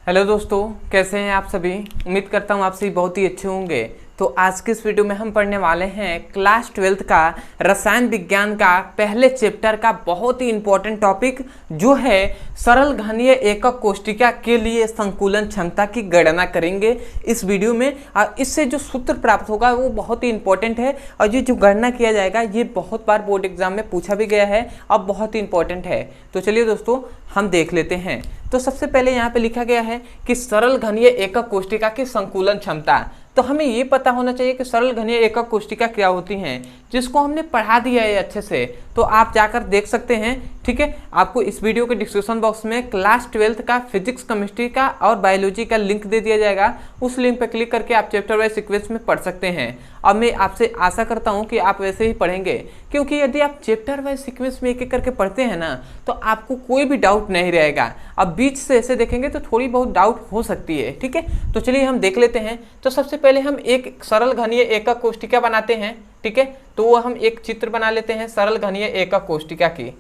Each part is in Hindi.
हेलो दोस्तों, कैसे हैं आप सभी। उम्मीद करता हूँ आप सभी बहुत ही अच्छे होंगे। तो आज के इस वीडियो में हम पढ़ने वाले हैं क्लास 12th का रसायन विज्ञान का पहले चैप्टर का बहुत ही इंपॉर्टेंट टॉपिक जो है सरल घनीय एकक कोष्टिका के लिए संकुलन क्षमता की गणना करेंगे इस वीडियो में। और इससे जो सूत्र प्राप्त होगा वो बहुत ही इंपॉर्टेंट है और ये जो गणना किया जाएगा ये बहुत बार बोर्ड एग्जाम में पूछा भी गया है और बहुत ही इंपॉर्टेंट है। तो चलिए दोस्तों हम देख लेते हैं। तो सबसे पहले यहाँ पे लिखा गया है कि सरल घनीय एकक कोष्टिका की संकुलन क्षमता। तो हमें ये पता होना चाहिए कि सरल घनीय एकक कोष्टिका क्या होती हैं, जिसको हमने पढ़ा दिया है अच्छे से। तो आप जाकर देख सकते हैं, ठीक है। आपको इस वीडियो के डिस्क्रिप्शन बॉक्स में क्लास 12th का फिजिक्स, केमिस्ट्री का और बायोलॉजी का लिंक दे दिया जाएगा। उस लिंक पर क्लिक करके आप चैप्टर वाइज सीक्वेंस में पढ़ सकते हैं। अब मैं आपसे आशा करता हूं कि आप वैसे ही पढ़ेंगे, क्योंकि यदि आप चैप्टर वाइज सीक्वेंस में एक एक करके पढ़ते हैं ना तो आपको कोई भी डाउट नहीं रहेगा। अब बीच से ऐसे देखेंगे तो थोड़ी बहुत डाउट हो सकती है, ठीक है। तो चलिए हम देख लेते हैं। तो सबसे पहले हम एक सरल घनीय एकक कोष्टिका बनाते हैं, ठीक है। तो हम एक चित्र बना लेते हैं सरल घनीय एकक कोष्टिका की।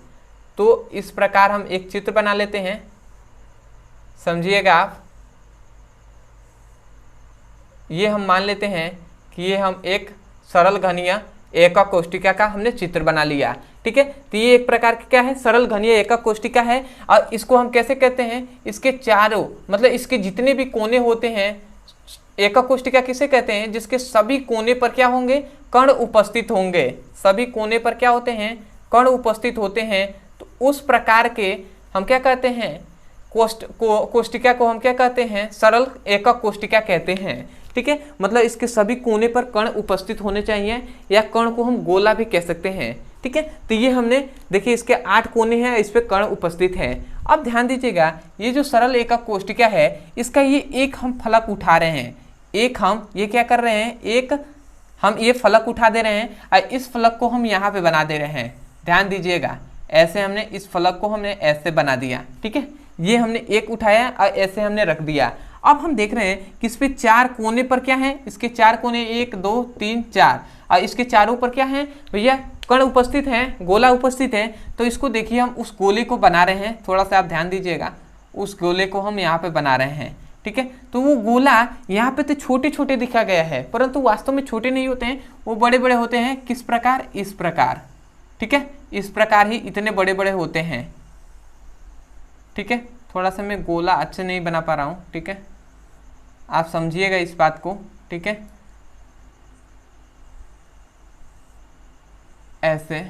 तो इस प्रकार हम एक चित्र बना लेते हैं, समझिएगा आप। ये हम मान लेते हैं कि ये हम एक सरल घनीय एकक कोष्टिका का हमने चित्र बना लिया, ठीक है। तो ये एक प्रकार की क्या है, सरल घनीय एकक कोष्टिका है। और इसको हम कैसे कहते हैं, इसके चारों मतलब इसके जितने भी कोने होते हैं, एकक कोष्टिका किसे कहते हैं, जिसके सभी कोने पर क्या होंगे, कण उपस्थित होंगे। सभी कोने पर क्या होते हैं, कण उपस्थित होते हैं। तो उस प्रकार के हम क्या कहते हैं, कोष्टिका को हम क्या कहते हैं, सरल एकक कोष्टिका कहते हैं, ठीक है। मतलब इसके सभी कोने पर कण उपस्थित होने चाहिए, या कण को हम गोला भी कह सकते हैं, ठीक है। तो ये हमने देखिए इसके 8 कोने हैं, इस पे कण उपस्थित हैं। अब ध्यान दीजिएगा, ये जो सरल एकक कोष्टिका है इसका ये एक हम फलक उठा रहे हैं। एक हम ये क्या कर रहे हैं, एक हम ये फलक उठा दे रहे हैं और इस फलक को हम यहाँ पे बना दे रहे हैं। ध्यान दीजिएगा, ऐसे हमने इस फलक को हमने ऐसे बना दिया, ठीक है। ये हमने एक उठाया और ऐसे हमने रख दिया। अब हम देख रहे हैं कि इस पे 4 कोने पर क्या है, इसके 4 कोने 1 2 3 4 और इसके चारों पर क्या है भैया, कण उपस्थित हैं, गोला उपस्थित है। तो इसको देखिए हम उस गोले को बना रहे हैं, थोड़ा सा आप ध्यान दीजिएगा, उस गोले को हम यहाँ पे बना रहे हैं, ठीक है। तो वो गोला यहाँ पे तो छोटे छोटे दिखा गया है, परंतु वास्तव में छोटे नहीं होते हैं, वो बड़े बड़े होते हैं। किस प्रकार, इस प्रकार, ठीक है। इस प्रकार ही इतने बड़े बड़े होते हैं, ठीक है। थोड़ा सा मैं गोला अच्छे नहीं बना पा रहा हूँ, ठीक है, आप समझिएगा इस बात को, ठीक है। ऐसे,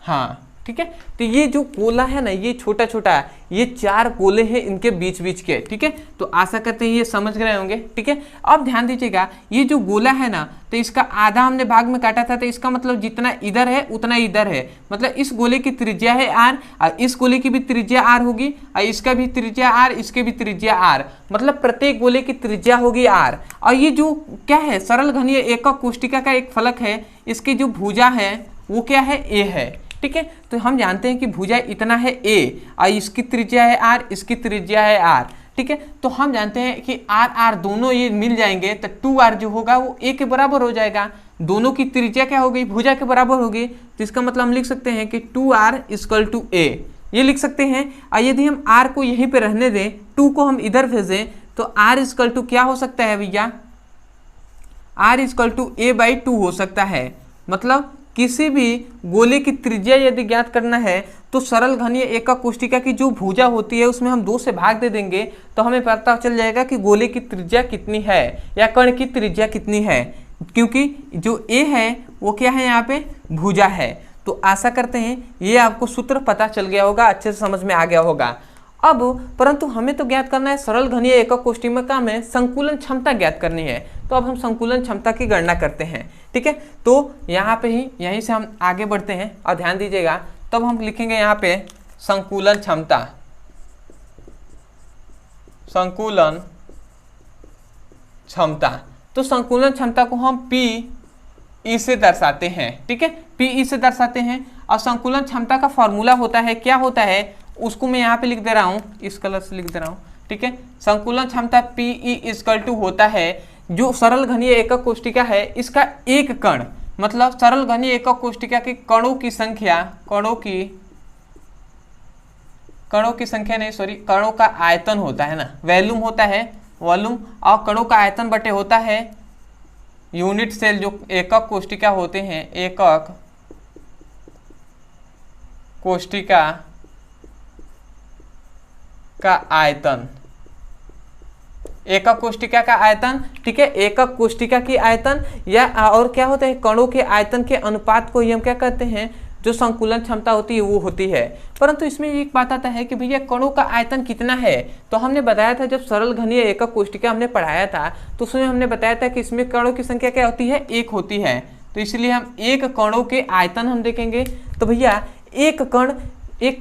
हाँ, ठीक है। तो ये जो गोला है ना, ये छोटा छोटा है, ये 4 गोले हैं इनके बीच बीच के, ठीक है। तो आशा करते हैं ये समझ गए होंगे, ठीक है। अब ध्यान दीजिएगा, ये जो गोला है ना, तो इसका आधा हमने भाग में काटा था, तो इसका मतलब जितना इधर है उतना इधर है। मतलब इस गोले की त्रिज्या है r और इस गोले की भी त्रिज्या r होगी और इसका भी त्रिज्या r, इसके भी त्रिज्या r। मतलब प्रत्येक गोले की त्रिज्या होगी r। और ये जो क्या है, सरल घनीय एकक कोष्टिका का एक फलक है, इसकी जो भुजा है वो क्या है, a है, ठीक है। तो हम जानते हैं कि भुजा इतना है a और इसकी त्रिज्या है r, इसकी त्रिज्या है r, ठीक है। तो हम जानते हैं कि r r दोनों ये मिल जाएंगे तो 2r जो होगा वो a के बराबर हो जाएगा। दोनों की त्रिज्या क्या होगी, भुजा के बराबर होगी। तो इसका मतलब हम लिख सकते हैं कि 2r इक्वल टू a, ये लिख सकते हैं। और यदि हम r को यहीं पे रहने दें, 2 को हम इधर भेजें, तो r इक्वल टू क्या हो सकता है भैया, r इक्वल टू a/2 हो सकता है। मतलब किसी भी गोले की त्रिज्या यदि ज्ञात करना है तो सरल घनीय एकक कोष्टिका की जो भुजा होती है उसमें हम 2 से भाग दे देंगे, तो हमें पता चल जाएगा कि गोले की त्रिज्या कितनी है या कण की त्रिज्या कितनी है, क्योंकि जो a है वो क्या है, यहाँ पे भुजा है। तो आशा करते हैं ये आपको सूत्र पता चल गया होगा, अच्छे से समझ में आ गया होगा। अब परंतु हमें तो ज्ञात करना है सरल घनीय एकक कोष्टिका में संकुलन क्षमता ज्ञात करनी है। तो अब हम संकुलन क्षमता की गणना करते हैं, ठीक है। तो यहाँ पे ही यहीं से हम आगे बढ़ते हैं और ध्यान दीजिएगा, तब हम लिखेंगे यहाँ पे संकुलन क्षमता, संकुलन क्षमता। तो संकुलन क्षमता को हम PE से दर्शाते हैं, ठीक है, PE से दर्शाते हैं। और संकुलन क्षमता का फॉर्मूला होता है, क्या होता है उसको मैं यहाँ पे लिख दे रहा हूँ, इस कलर से लिख दे रहा हूँ, ठीक है। संकुलन क्षमता PE इक्वल टू होता है, जो सरल घनीय एकक कोष्टिका है इसका एक कण, मतलब सरल घनीय एकक कोष्टिका के कणों की संख्या, कणों की कणों की संख्या नहीं, सॉरी, कणों का आयतन होता है ना, वॉल्यूम होता है, वॉल्यूम, और कणों का आयतन बटे होता है यूनिट सेल, जो एकक कोशिका होते हैं, एकक कोशिका का आयतन, एकक कोशिका का आयतन, ठीक है, एकक कोशिका की आयतन, या और क्या होता है, कणों के आयतन के अनुपात को ही हम क्या कहते हैं, जो संकुलन क्षमता होती है वो होती है। परंतु इसमें एक बात आता है कि भैया कणों का आयतन कितना है, तो हमने बताया था जब सरल घनीय एकक कोशिका हमने पढ़ाया था तो उसमें हमने बताया था कि इसमें कणों की संख्या क्या होती है, एक होती है। तो इसलिए हम एक कणों के आयतन हम देखेंगे। तो भैया एक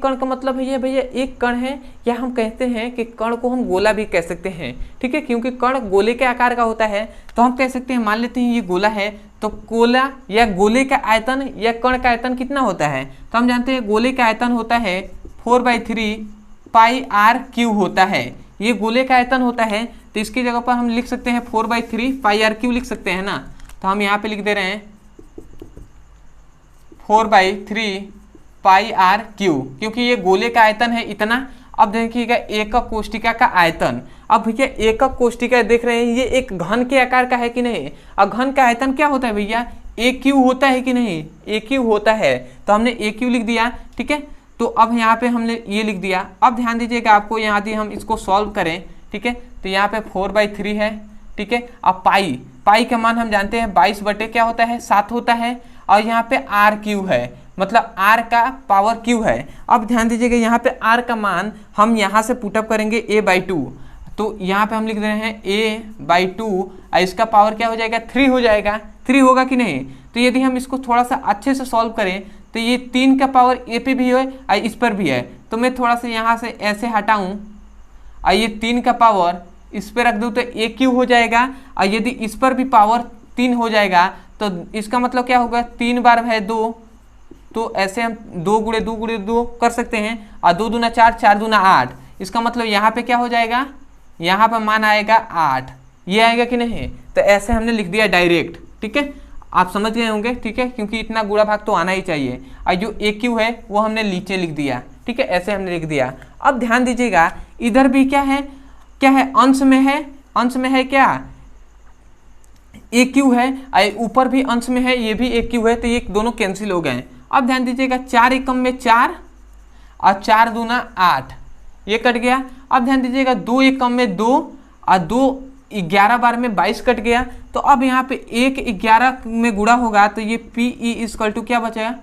कण का मतलब भैया एक कण है, या हम कहते हैं कि कण को हम गोला भी कह सकते हैं, ठीक है, क्योंकि कण गोले के आकार का होता है। तो हम कह सकते हैं, मान लेते हैं ये गोला है, तो गोला या गोले का आयतन या कण का आयतन कितना होता है, तो हम जानते हैं गोले का आयतन होता है 4/3 पाई आर क्यू होता है, ये गोले का आयतन होता है। तो इसकी जगह पर हम लिख सकते हैं 4/3 पाई आर क्यू लिख सकते हैं ना। तो हम यहाँ पे लिख दे रहे हैं 4/3 पाई आर क्यू, क्योंकि ये गोले का आयतन है इतना। अब देखिएगा एकक कोशिका का आयतन, अब भैया एकक कोशिका देख रहे हैं ये एक घन के आकार का है कि नहीं, और घन का आयतन क्या होता है भैया, ए क्यू होता है कि नहीं, ए क्यू होता है। तो हमने ए क्यू लिख दिया, ठीक है। तो अब यहाँ पे हमने ये लिख दिया। अब ध्यान दीजिएगा, आपको यहाँ दी हम इसको सॉल्व करें, ठीक है, तो यहाँ पे 4/3 है, ठीक है। अब पाई का मान हम जानते हैं 22 बटे क्या होता है, 7 होता है, और यहाँ पे आर क्यू है, मतलब r का पावर q है। अब ध्यान दीजिएगा, यहाँ पे r का मान हम यहाँ से पुटअप करेंगे a/2, तो यहाँ पे हम लिख रहे हैं a/2, और इसका पावर क्या हो जाएगा, 3 हो जाएगा, 3 होगा कि नहीं। तो यदि हम इसको थोड़ा सा अच्छे से सॉल्व करें तो ये 3 का पावर a पे भी है और इस पर भी है, तो मैं थोड़ा सा यहाँ से ऐसे हटाऊँ और ये 3 का पावर इस पर रख दूँ तो a³ हो जाएगा, और यदि इस पर भी पावर 3 हो जाएगा तो इसका मतलब क्या होगा, 3 बार है 2, तो ऐसे हम 2 गुणे 2 कर सकते हैं, और 2 दूना 4, 4 दूना 8। इसका मतलब यहाँ पे क्या हो जाएगा, यहाँ पर मान आएगा 8, ये आएगा कि नहीं। तो ऐसे हमने लिख दिया डायरेक्ट, ठीक है, आप समझ गए होंगे, ठीक है, क्योंकि इतना गुणा भाग तो आना ही चाहिए। और जो AQ है वो हमने नीचे लिख दिया, ठीक है, ऐसे हमने लिख दिया। अब ध्यान दीजिएगा, इधर भी क्या है, अंश में है, अंश में है क्या, AQ है, ऊपर भी अंश में है, ये भी AQ है, तो ये दोनों कैंसिल हो गए। अब ध्यान दीजिएगा, 4 एकम में 4 और 4 दूना 8, ये कट गया। अब ध्यान दीजिएगा, 2 एकम में 2 और 2 11 बार में 22 कट गया। तो अब यहाँ पे 1 11 में गुणा होगा तो ये PE = क्या बचेगा,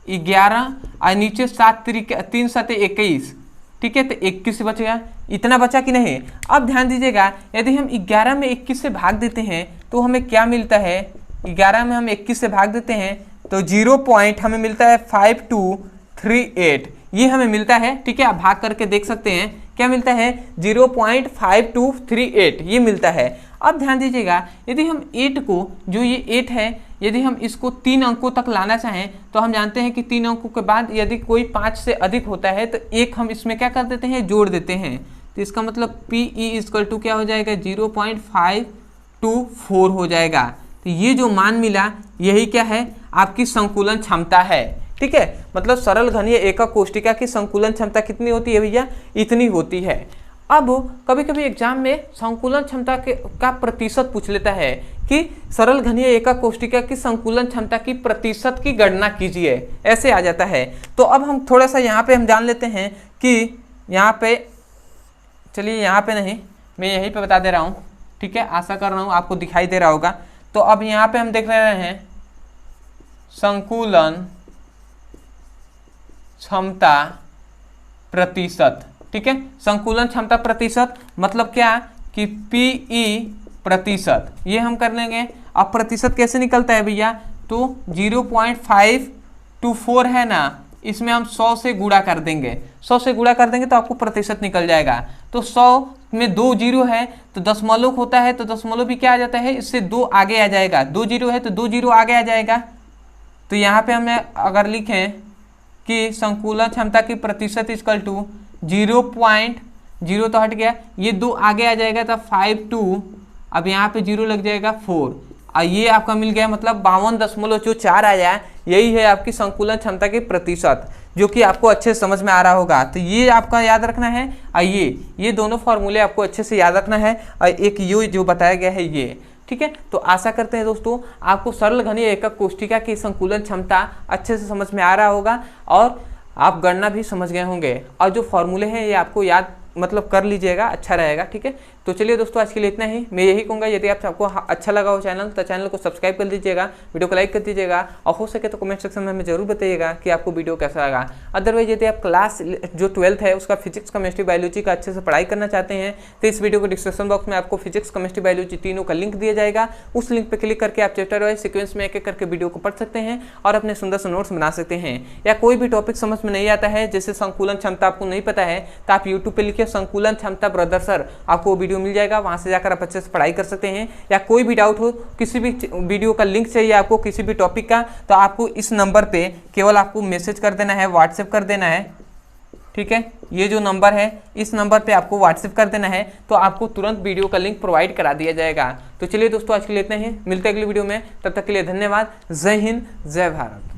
11, और नीचे 7 3 7 21, ठीक है, तो 21 बच गया। इतना बचा कि नहीं। अब ध्यान दीजिएगा, यदि हम 11 में 21 से भाग देते हैं तो हमें क्या मिलता है, 11 में हम 21 से भाग देते हैं तो 0 पॉइंट हमें मिलता है 5238, ये हमें मिलता है, ठीक है। आप भाग करके देख सकते हैं क्या मिलता है, 0.5238 ये मिलता है। अब ध्यान दीजिएगा, यदि हम 8 को, जो ये 8 है, यदि हम इसको 3 अंकों तक लाना चाहें तो हम जानते हैं कि 3 अंकों के बाद यदि कोई 5 से अधिक होता है तो एक हम इसमें क्या कर देते हैं, जोड़ देते हैं। तो इसका मतलब PE = क्या हो जाएगा, 0.524 हो जाएगा। तो ये जो मान मिला यही क्या है, आपकी संकुलन क्षमता है, ठीक है। मतलब सरल घनीय एकक कोशिका की संकुलन क्षमता कितनी होती है भैया, इतनी होती है। अब कभी कभी एग्जाम में संकुलन क्षमता का प्रतिशत पूछ लेता है कि सरल घनीय एकक कोशिका की संकुलन क्षमता की प्रतिशत की गणना कीजिए, ऐसे आ जाता है। तो अब हम थोड़ा सा यहाँ पे हम जान लेते हैं कि यहाँ पे, चलिए यहाँ पे नहीं, मैं यहीं पे बता दे रहा हूँ, ठीक है, आशा कर रहा हूँ आपको दिखाई दे रहा होगा। तो अब यहाँ पे हम देख रहे हैं संकुलन क्षमता प्रतिशत, ठीक है। संकुलन क्षमता प्रतिशत मतलब क्या कि PE प्रतिशत, ये हम कर लेंगे। अब प्रतिशत कैसे निकलता है भैया, तो 0.524 है ना, इसमें हम 100 से गुणा कर देंगे, 100 से गुणा कर देंगे तो आपको प्रतिशत निकल जाएगा। तो 100 में 2 जीरो है तो दशमलव होता है, तो दशमलव भी क्या आ जाता है, इससे 2 आगे आ जाएगा, 2 जीरो है तो 2 जीरो आगे आ जाएगा। तो यहाँ पे हमें अगर लिखें कि संकुलन क्षमता की प्रतिशत = 0.0 तो हट गया, ये 2 आगे आ जाएगा तो 52, अब यहाँ पे 0 लग जाएगा 4, और ये आपका मिल गया, मतलब 52.4 आया, यही है आपकी संकुलन क्षमता की प्रतिशत। जो कि आपको अच्छे से समझ में आ रहा होगा। तो ये आपका याद रखना है। और ये दोनों फॉर्मूले आपको अच्छे से याद रखना है। और एक ये जो बताया गया है ये, ठीक है। तो आशा करते हैं दोस्तों आपको सरल घनीय एकक कोष्ठिका की संकुलन क्षमता अच्छे से समझ में आ रहा होगा और आप गणना भी समझ गए होंगे। और जो फॉर्मूले हैं ये आपको याद मतलब कर लीजिएगा, अच्छा रहेगा, ठीक है। तो चलिए दोस्तों आज के लिए इतना ही। मैं यही कहूँगा यदि आपको अच्छा लगा हो चैनल तो चैनल को सब्सक्राइब कर दीजिएगा, वीडियो को लाइक कर दीजिएगा और हो सके तो कमेंट सेक्शन में हमें जरूर बताइएगा कि आपको वीडियो कैसा लगा। अदरवाइज यदि आप क्लास जो 12th है उसका फिजिक्स केमिस्ट्री बायोलॉजी का अच्छे से पढ़ाई करना चाहते हैं तो इस वीडियो को डिस्क्रिप्शन बॉक्स में आपको फिजिक्स केमिस्ट्री बायोलॉजी तीनों का लिंक दिया जाएगा। उस लिंक पर क्लिक करके आप चैप्टर वाइज सीक्वेंस में एक एक करके वीडियो को पढ़ सकते हैं और अपने सुंदर से नोट्स बना सकते हैं। या कोई भी टॉपिक समझ में नहीं आता है जैसे संकुलन क्षमता आपको नहीं पता है तो आप यूट्यूब पर लिखिए संकुलन क्षमता ब्रदर सर, आपको वीडियो मिल जाएगा, वहां से जाकर आप अच्छे से पढ़ाई कर सकते हैं। या कोई भी डाउट हो, किसी भी वीडियो का लिंक चाहिए आपको किसी भी टॉपिक का, तो आपको इस नंबर पे केवल आपको मैसेज कर देना है, व्हाट्सएप कर देना है, ठीक है। ये जो नंबर है इस नंबर पे आपको व्हाट्सएप कर देना है तो आपको तुरंत वीडियो का लिंक प्रोवाइड करा दिया जाएगा। तो चलिए दोस्तों आज के लिए इतना ही, मिलते हैं अगली वीडियो में, तब तक के लिए धन्यवाद। जय हिंद, जय भारत।